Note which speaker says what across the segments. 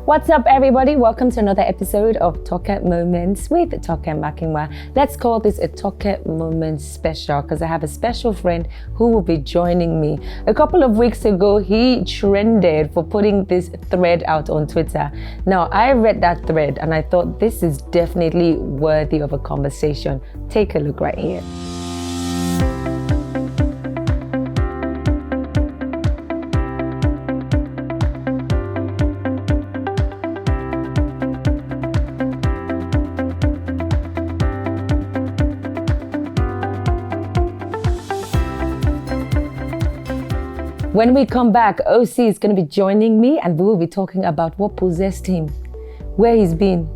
Speaker 1: What's up, everybody? Welcome to another episode of Talker Moments with Talker Makinwa. Let's call this a Talker Moments special because I have a special friend who will be joining me. A couple of weeks ago, he trended for putting this thread out on Twitter. Now, I read that thread and I thought this is definitely worthy of a conversation. Take a look right here. When we come back, OC is going to be joining me and we will be talking about what possessed him, where he's been,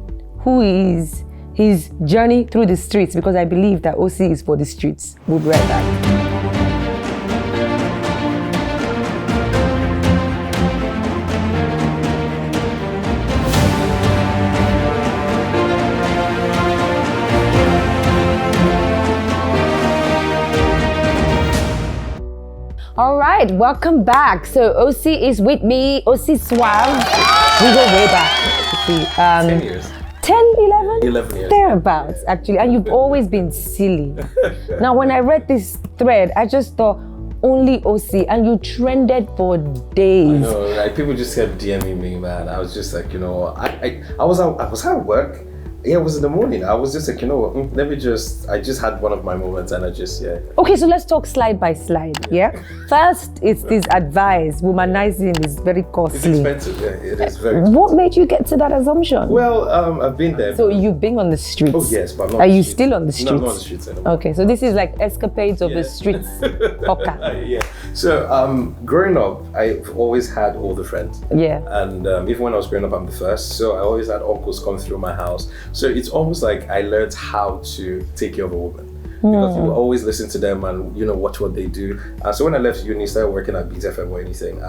Speaker 1: who he is, his journey through the streets, because I believe that OC is for the streets. We'll be right back. All right, welcome back. So OC is with me, OC Suave. We go way back.
Speaker 2: 10 years.
Speaker 1: 10, 11?
Speaker 2: 11 years.
Speaker 1: Thereabouts, actually. And you've always been silly. Now, when I read this thread, I just thought, only OC, and you trended for days.
Speaker 2: I know, like people just kept DMing me, man. I was just like, I was at work. Yeah, it was in the morning. I was just like, I just had one of my moments and
Speaker 1: Okay, so let's talk slide by slide, yeah? First, it's this advice, womanizing is very costly.
Speaker 2: It's expensive, yeah, it is very expensive.
Speaker 1: What made you get to that assumption?
Speaker 2: Well, I've been there.
Speaker 1: So you've been on the streets?
Speaker 2: Oh yes, but I'm not
Speaker 1: Are you still on the streets?
Speaker 2: No, I'm not on the streets anymore.
Speaker 1: Okay, so this is like escapades of the streets. Okay.
Speaker 2: Yeah. So growing up, I've always had older friends.
Speaker 1: Yeah.
Speaker 2: And even when I was growing up, I'm the first. So I always had uncles come through my house. So it's almost like I learned how to take care of a woman. Because you will always listen to them and watch what they do. So when I left uni, started working at BTFM or anything,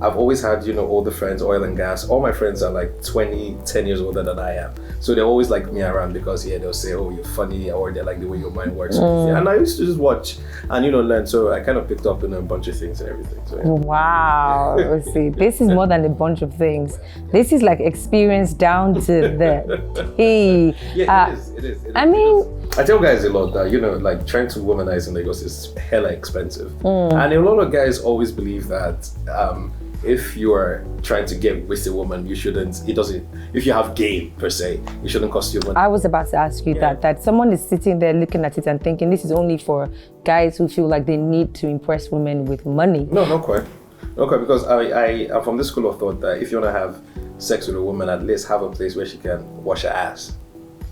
Speaker 2: I've always had older friends, oil and gas. All my friends are like 10 years older than I am. So they always like me around because they'll say, oh, you're funny, or they like the way your mind works. And I used to just watch and learn. So I kind of picked up a bunch of things and everything. So, yeah.
Speaker 1: Wow. Let's see. This is more than a bunch of things. This is like experience down to the T.
Speaker 2: Yeah, it is.
Speaker 1: I mean,
Speaker 2: I tell guys a lot that, like trying to womanize in Lagos is hella expensive. And a lot of guys always believe that if you are trying to get with a woman, if you have game per se, it shouldn't cost you money. I
Speaker 1: was about to ask you that someone is sitting there looking at it and thinking this is only for guys who feel like they need to impress women with money.
Speaker 2: No, not quite. Okay, because I'm from the school of thought that if you want to have sex with a woman, at least have a place where she can wash her ass.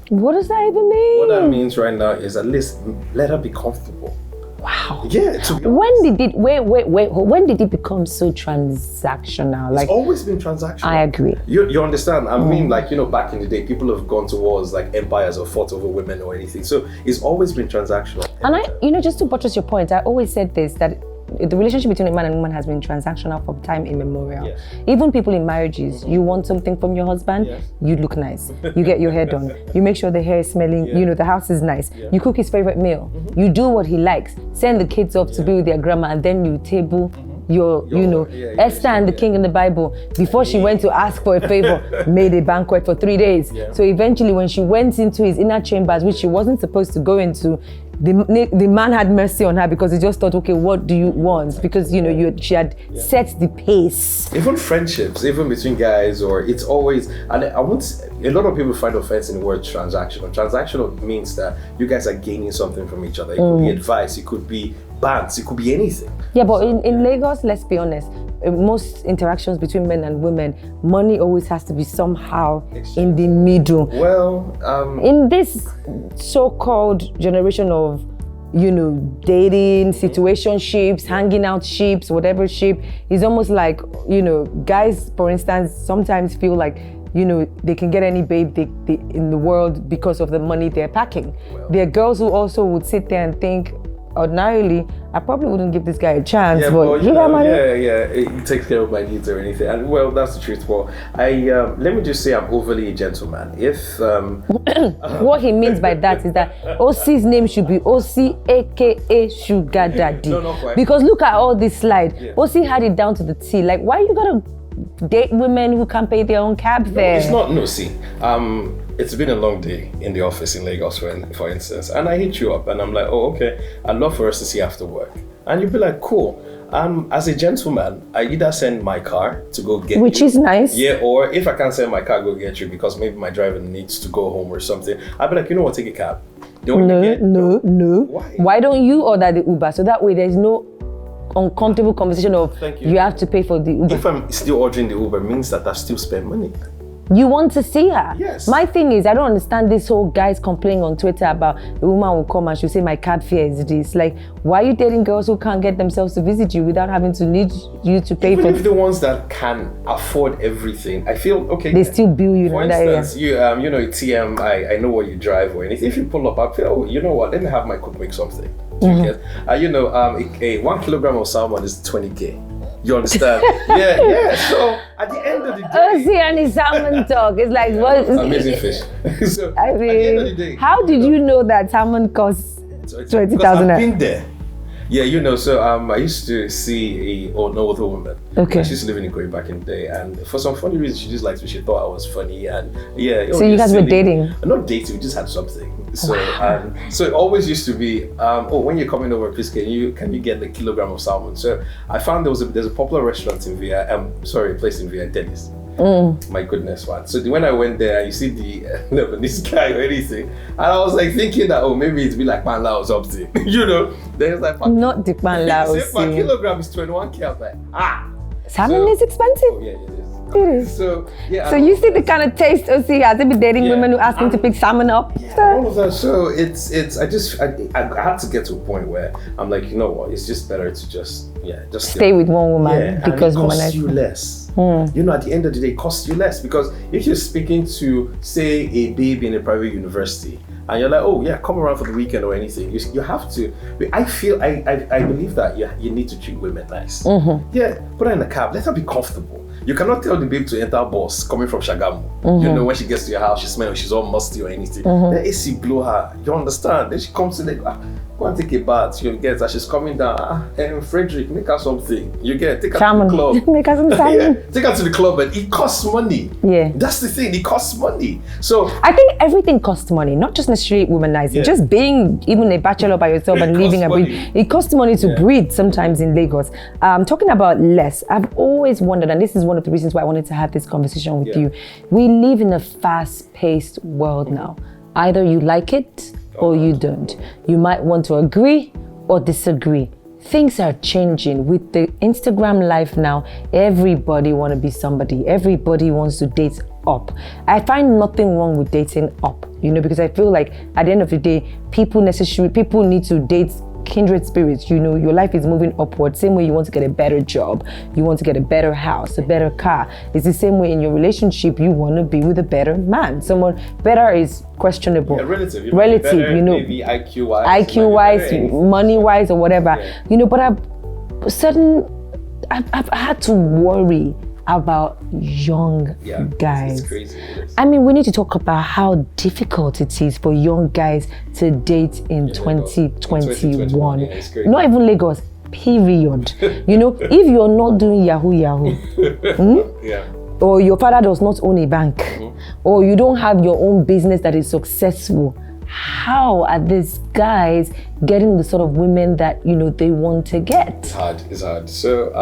Speaker 1: What does that even mean?
Speaker 2: What that means right now is at least let her be comfortable.
Speaker 1: Wow.
Speaker 2: Yeah.
Speaker 1: When did it become so transactional?
Speaker 2: It's always been transactional.
Speaker 1: I agree.
Speaker 2: You understand? I mean, back in the day, people have gone to wars like empires or fought over women or anything. So it's always been transactional.
Speaker 1: And just to buttress your point, I always said this, that the relationship between a man and woman has been transactional from time immemorial.
Speaker 2: Yes.
Speaker 1: Even people in marriages, you want something from your husband, you look nice. You get your hair done. You make sure the hair is smelling, the house is nice. You cook his favorite meal. You do what he likes. Send the kids off to be with their grandma, and then you table Esther and the king in the Bible, before she went to ask for a favor, made a banquet for 3 days. So eventually when she went into his inner chambers, which she wasn't supposed to go into, the man had mercy on her because he just thought, okay, what do you want? Because she had set the pace.
Speaker 2: Even friendships, even between guys, or it's always, and a lot of people find offense in the word transactional. Transactional means that you guys are gaining something from each other. It could be advice, it could be bands, it could be anything.
Speaker 1: Yeah, but in Lagos, let's be honest, most interactions between men and women, money always has to be somehow in the middle.
Speaker 2: Well,
Speaker 1: in this so-called generation of, dating, situationships, hanging out ships, whatever ship, it's almost like, guys, for instance, sometimes feel like, they can get any babe in the world because of the money they're packing.
Speaker 2: Well,
Speaker 1: there are girls who also would sit there and think, ordinarily, I probably wouldn't give this guy a chance, but he got money.
Speaker 2: He takes care of my needs or anything. And well, that's the truth. Well, let me just say I'm overly a gentleman. If
Speaker 1: what he means by that is that OC's name should be OC, aka Sugar Daddy.
Speaker 2: No, not quite.
Speaker 1: Because look at all this slide. Yeah. OC had it down to the T. Like, why you gotta date women who can't pay their own cab fare.
Speaker 2: It's not, no, see, it's been a long day in the office in Lagos, for instance, and I hit you up and I'm like, oh, okay, I'd love for us to see after work. And you'd be like, cool. As a gentleman, I either send my car to go get
Speaker 1: Which
Speaker 2: you.
Speaker 1: is nice.
Speaker 2: Yeah, or if I can't send my car, go get you because maybe my driver needs to go home or something, I'd be like, you know what, take a cab.
Speaker 1: No.
Speaker 2: Why?
Speaker 1: Why don't you order the Uber? So that way there's no uncomfortable conversation of you have to pay for the Uber.
Speaker 2: If I'm still ordering the Uber, it means that I still spend money.
Speaker 1: You want to see her.
Speaker 2: Yes.
Speaker 1: My thing is, I don't understand this whole guys complaining on Twitter about the woman will come and she'll say my cab fare is this. Like, why are you dating girls who can't get themselves to visit you without having to need you to pay
Speaker 2: Even
Speaker 1: for
Speaker 2: if the ones that can afford everything, I feel okay.
Speaker 1: They still bill you
Speaker 2: For
Speaker 1: in that area.
Speaker 2: instance, you know, TM, I know what you drive or anything. If you pull up, I feel, oh, you know what? Let me have my cook make something. You know, a 1 kilogram of salmon is 20K. You understand? yeah. So at the end of the day,
Speaker 1: See, and his salmon talk. It's like what?
Speaker 2: Amazing fish. So
Speaker 1: I
Speaker 2: at the end of the
Speaker 1: mean,
Speaker 2: day,
Speaker 1: how did you know that salmon costs 20,000?
Speaker 2: Because I've been there. Yeah, you know, so I used to see an older woman.
Speaker 1: Okay.
Speaker 2: She used to live in Ikoyi back in the day, and for some funny reason, she just liked me. She thought I was funny, and yeah.
Speaker 1: So you guys were dating?
Speaker 2: Not dating, we just had something. So, so it always used to be, oh, when you're coming over, please can you get a kilogram of salmon? So I found there's a popular restaurant in a place in Via, Dennis. My goodness, man. So when I went there, you see the Lebanese guy or anything, and I was like thinking that, oh, maybe it'd be like pan lao or something, you know? Then it's like,
Speaker 1: Not the pan lao.
Speaker 2: per kilogram is 21K. I was like,
Speaker 1: Salmon is expensive.
Speaker 2: Oh, yeah, it is.
Speaker 1: It is.
Speaker 2: So yeah.
Speaker 1: So you see the kind of taste OC has. They be dating women who ask him to pick salmon up.
Speaker 2: All of that. So I had to get to a point where I'm like, you know what? It's just better to just
Speaker 1: stay with one woman because
Speaker 2: and it costs
Speaker 1: womanizer.
Speaker 2: you less. You know, at the end of the day, it costs you less because if you're speaking to, say, a babe in a private university, and you're like, oh yeah, come around for the weekend or anything, you have to. I believe that you need to treat women nice. Yeah, put her in a cab, let her be comfortable. You cannot tell the babe to enter a bus coming from Shagamu. You know, when she gets to your house, she smells, she's all musty or anything. The AC blow her. You understand? Then she comes in like, go and take a bath. You get that she's coming down. Frederick, make her something. You get take her
Speaker 1: salmon.
Speaker 2: to the club.
Speaker 1: Make her some salmon.
Speaker 2: Take her to the club, and it costs money.
Speaker 1: Yeah,
Speaker 2: that's the thing. It costs money. So
Speaker 1: I think everything costs money, not just necessarily womanizing.
Speaker 2: Yeah.
Speaker 1: Just being even a bachelor by yourself and living and breathe. It costs money to breathe sometimes in Lagos. Talking about less, I've always wondered, and this is one of the reasons why I wanted to have this conversation with you. We live in a fast-paced world now. Either you like it or you don't. You might want to agree or disagree. Things are changing with the Instagram life now. Everybody want to be somebody. Everybody wants to date up. I find nothing wrong with dating up, you know, because I feel like at the end of the day, people need to date kindred spirits. You know, your life is moving upward. Same way you want to get a better job, you want to get a better house, a better car. It's the same way in your relationship. You want to be with a better man. Someone better is questionable. Yeah, relative, better, you know, maybe IQ wise, money wise, or whatever. Yeah. You know, but I've had to worry about young guys.
Speaker 2: It's crazy.
Speaker 1: I mean, we need to talk about how difficult it is for young guys to date in 2021. Not even Lagos, period. You know, if you're not doing Yahoo, or your father does not own a bank, or you don't have your own business that is successful, how are these guys getting the sort of women that, you know, they want to get?
Speaker 2: It's hard. So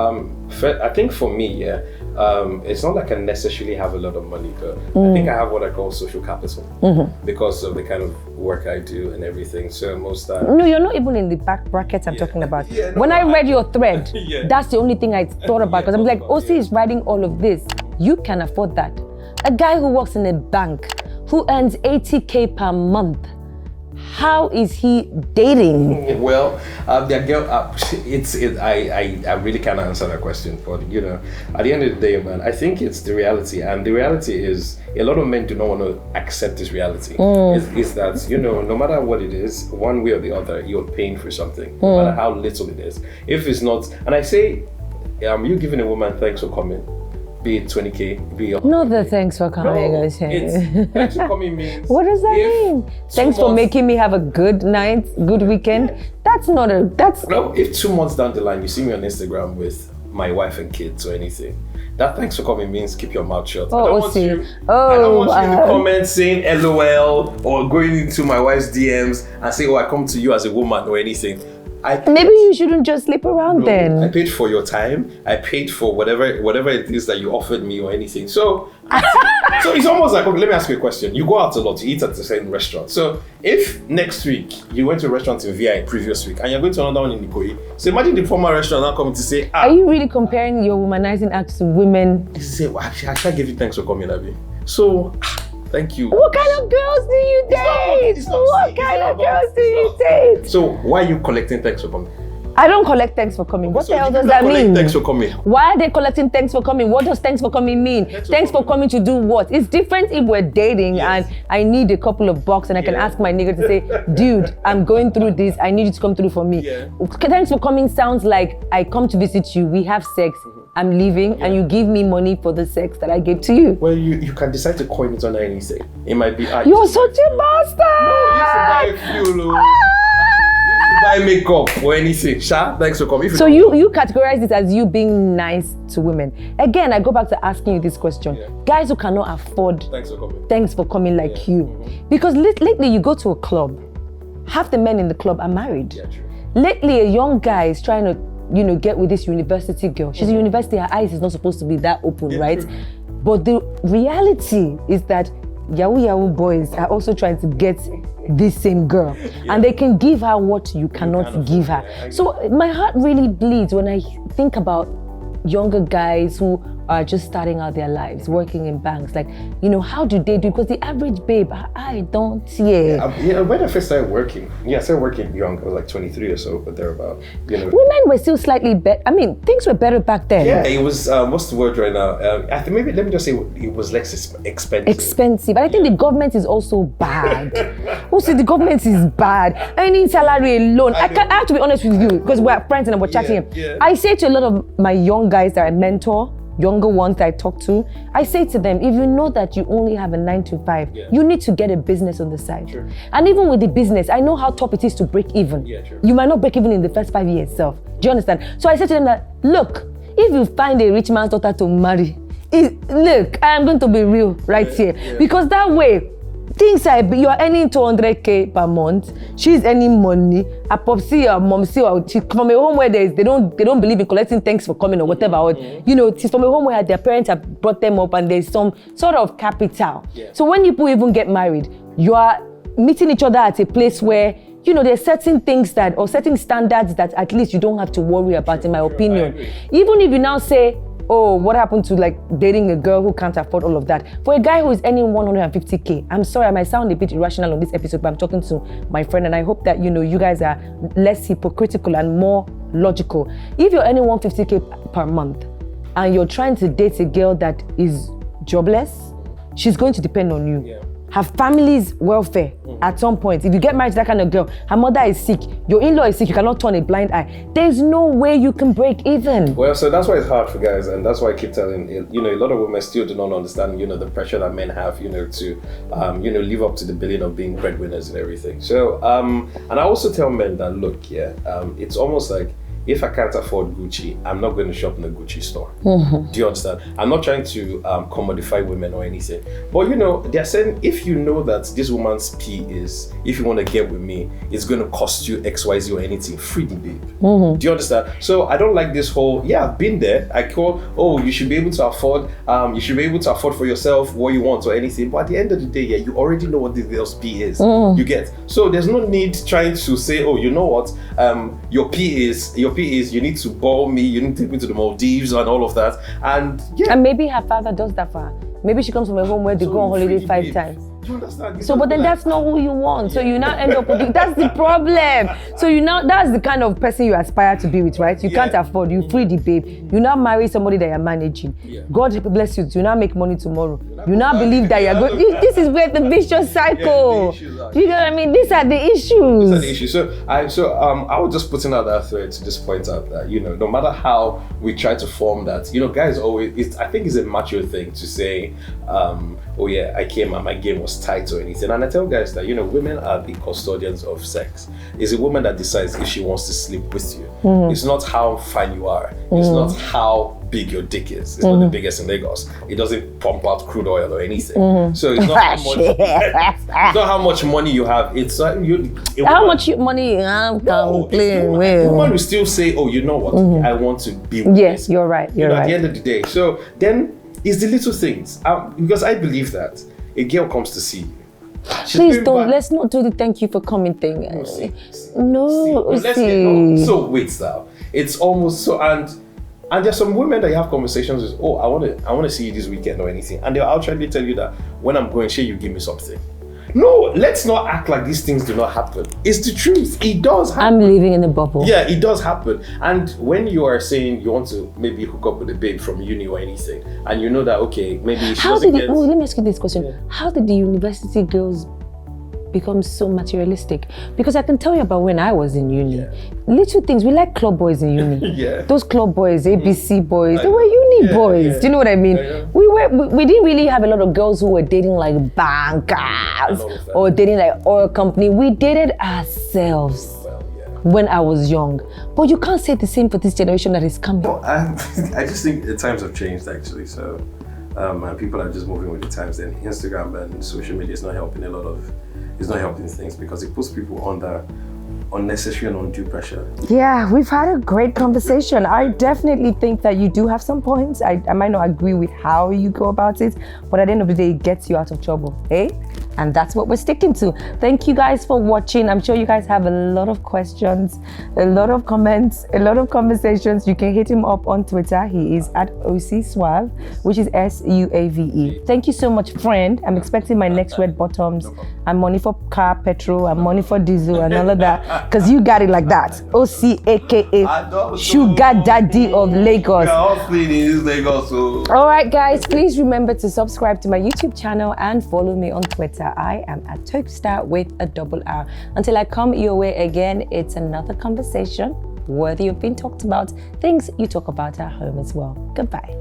Speaker 2: I think for me, it's not like I necessarily have a lot of money, but I think I have what I call social capital because of the kind of work I do and everything. So most times...
Speaker 1: No, you're not even in the back bracket I'm talking about. When I read your thread, that's the only thing I thought about, because I'm like, OC is writing all of this. You can afford that. A guy who works in a bank, who earns 80K per month, how is he dating?
Speaker 2: Well, the girl, I really can't answer that question. But you know, at the end of the day, man, I think it's the reality, and the reality is a lot of men do not want to accept this reality. Is that, you know, no matter what it is, one way or the other, you're paying for something, no matter how little it is. If it's not, and I say, you giving a woman thanks for coming, be it 20K, be it...
Speaker 1: No, the thanks for coming.
Speaker 2: No, thanks for coming means...
Speaker 1: What does that mean? Thanks for making me have a good night, good weekend. That's not a... That's...
Speaker 2: No, if 2 months down the line, you see me on Instagram with my wife and kids or anything, that thanks for coming means keep your mouth shut.
Speaker 1: Oh,
Speaker 2: I don't want you in the comments saying LOL or going into my wife's DMs and say, oh, I come to you as a woman or anything.
Speaker 1: Maybe you shouldn't just sleep around then.
Speaker 2: I paid for your time. I paid for whatever it is that you offered me or anything. So it's almost like, okay, let me ask you a question. You go out a lot, you eat at the same restaurant. So if next week you went to a restaurant in VI previous week and you're going to another one in Ikoyi, so imagine the former restaurant now coming to say,
Speaker 1: Are you really comparing your womanizing acts to women?
Speaker 2: Say, well, actually, I shall give you thanks for coming, Abi. So, thank you.
Speaker 1: What kind of girls do you date? What kind of girls do you date?
Speaker 2: So why are you collecting thanks for coming?
Speaker 1: I don't collect thanks for coming. What the hell does that mean?
Speaker 2: Thanks for coming.
Speaker 1: Why are they collecting thanks for coming? What does thanks for coming mean? Thanks for coming to do what? It's different if we're dating and I need a couple of bucks and I can ask my nigga to say, dude, I'm going through this. I need you to come through for me. Thanks for coming sounds like I come to visit you. We have sex. I'm leaving and you give me money for the sex that I gave to you.
Speaker 2: Well, you can decide to coin it on anything. It might be...
Speaker 1: You're such a bastard!
Speaker 2: No, you have to buy fuel. Buy makeup or anything. Sha, thanks for coming.
Speaker 1: So you categorize this as you being nice to women. Again, I go back to asking you this question. Guys who cannot afford thanks for coming like you. Because lately you go to a club, half the men in the club are married. Lately a young guy is trying to get with this university girl. She's in university, her eyes is not supposed to be that open, right? But the reality is that Yahoo boys are also trying to get this same girl and they can give her what you cannot give her. So my heart really bleeds when I think about younger guys who are just starting out their lives, working in banks. Like, how do they do? Because the average babe, I don't,
Speaker 2: when I first started working, I started working young. I was like 23 or so, but thereabout.
Speaker 1: Women were still slightly better. I mean, things were better back then.
Speaker 2: Yeah, it was, what's the word right now? I think maybe, let me just say it was less expensive.
Speaker 1: Expensive. But I think the government is also bad. Also, the government is bad. Earning salary alone. I have to be honest with you, because we're friends and we're chatting. I say to a lot of my young guys that I mentor, younger ones that I talk to, I say to them, if you know that you only have a 9 to 5, you need to get a business on the side. And even with the business, I know how tough it is to break even. You might not break even in the first 5 years itself. Do you understand? So I say to them that, look, if you find a rich man's daughter to marry, look, I am going to be real right here. Because that way, things you are earning 200k per month. She's earning money. A popsy or momsy or she's from a home where they don't believe in collecting thanks for coming or whatever. Or, she's from a home where their parents have brought them up and there's some sort of capital. So when people even get married, you are meeting each other at a place where there's certain things or certain standards that at least you don't have to worry about, in my opinion. Even if you now say, oh, what happened to like dating a girl who can't afford all of that? For a guy who is earning 150k, I'm sorry, I might sound a bit irrational on this episode, but I'm talking to my friend and I hope that, you guys are less hypocritical and more logical. If you're earning 150k per month and you're trying to date a girl that is jobless, she's going to depend on you. Her family's welfare at some point. If you get married to that kind of girl, her mother is sick, your in-law is sick, you cannot turn a blind eye. There's no way you can break even.
Speaker 2: Well, so that's why it's hard for guys, and that's why I keep telling a lot of women still do not understand, the pressure that men have, to live up to the billing of being breadwinners and everything. So, and I also tell men that, look, it's almost like, if I can't afford Gucci, I'm not going to shop in a Gucci store. Do you understand? I'm not trying to commodify women or anything. But they're saying, if you know that this woman's P is, if you want to get with me, it's going to cost you XYZ or anything, free the babe. Do you understand? So I don't like this whole, I've been there. I call, you should be able to afford, for yourself what you want or anything. But at the end of the day, you already know what this girl's P is. You get? So there's no need trying to say, you know what, your P is you need to ball me, you need to take me to the Maldives and all of that. And
Speaker 1: maybe her father does that for her. Maybe she comes from a home where they go on holiday 5 times.
Speaker 2: Do you understand?
Speaker 1: So, but then that's not who you want. So you now end up with that's the problem. So that's the kind of person you aspire to be with, right? You can't afford, you free the babe. You now marry somebody that you're managing. God bless you, you now make money tomorrow. You now believe that you're good. This is where the vicious cycle. Do you know what I mean? These are the issues.
Speaker 2: These are the issues. So I was just putting out that thread to just point out that, no matter how we try to form that, guys always, I think it's a macho thing to say, oh yeah, I came and my game was tight or anything. And I tell guys that, women are the custodians of sex. It's a woman that decides if she wants to sleep with you. It's not how fine you are. It's not how big your dick is. It's not the biggest in Lagos. It doesn't pump out crude oil or anything. So it's not how much, it's not how much money you have. It's how
Speaker 1: much money you have. A
Speaker 2: woman will still say, oh, you know what? I want to be with
Speaker 1: Yes, you're right. You're right.
Speaker 2: At the end of the day. So then it's the little things. Because I believe that a girl comes to see you.
Speaker 1: Please don't. Let's not do the thank you for coming thing. No.
Speaker 2: So wait now. It's almost so and there's some women that you have conversations with. Oh, I want to see you this weekend or anything, and they'll outrightly tell you that when I'm going, you give me something. No, let's not act like these things do not happen. It's the truth. It does happen.
Speaker 1: I'm living in a bubble.
Speaker 2: Yeah, it does happen. And when you are saying you want to maybe hook up with a babe from uni or anything, and you know that, okay, maybe she doesn't get...
Speaker 1: let me ask you this question. Yeah. How did the university girls become so materialistic? Because I can tell you about when I was in uni. Yeah. Little things, we like club boys in uni.
Speaker 2: Yeah.
Speaker 1: Those club boys, ABC boys, they were uni boys. Yeah. Do you know what I mean? We didn't really have a lot of girls who were dating like bankers or dating like oil company. We dated ourselves. When I was young. But you can't say the same for this generation that is coming.
Speaker 2: Well, I just think the times have changed actually. So and people are just moving with the times. And Instagram and social media is not helping it's not helping things because it puts people under unnecessary and undue pressure.
Speaker 1: Yeah, we've had a great conversation. I definitely think that you do have some points. I might not agree with how you go about it, but at the end of the day, it gets you out of trouble, eh? And that's what we're sticking to. Thank you guys for watching. I'm sure you guys have a lot of questions, a lot of comments, a lot of conversations. You can hit him up on Twitter. He is at OCSuave, which is SUAVE. Thank you so much, friend. I'm expecting my next red bottoms and money for car, petrol, and money for diesel and all of that. Because you got it like that. OC, aka Sugar Daddy of Lagos. All right, guys, please remember to subscribe to my YouTube channel and follow me on Twitter. I am at Tokestar with a double R. Until I come your way again, it's another conversation worthy of being talked about, things you talk about at home as well. Goodbye.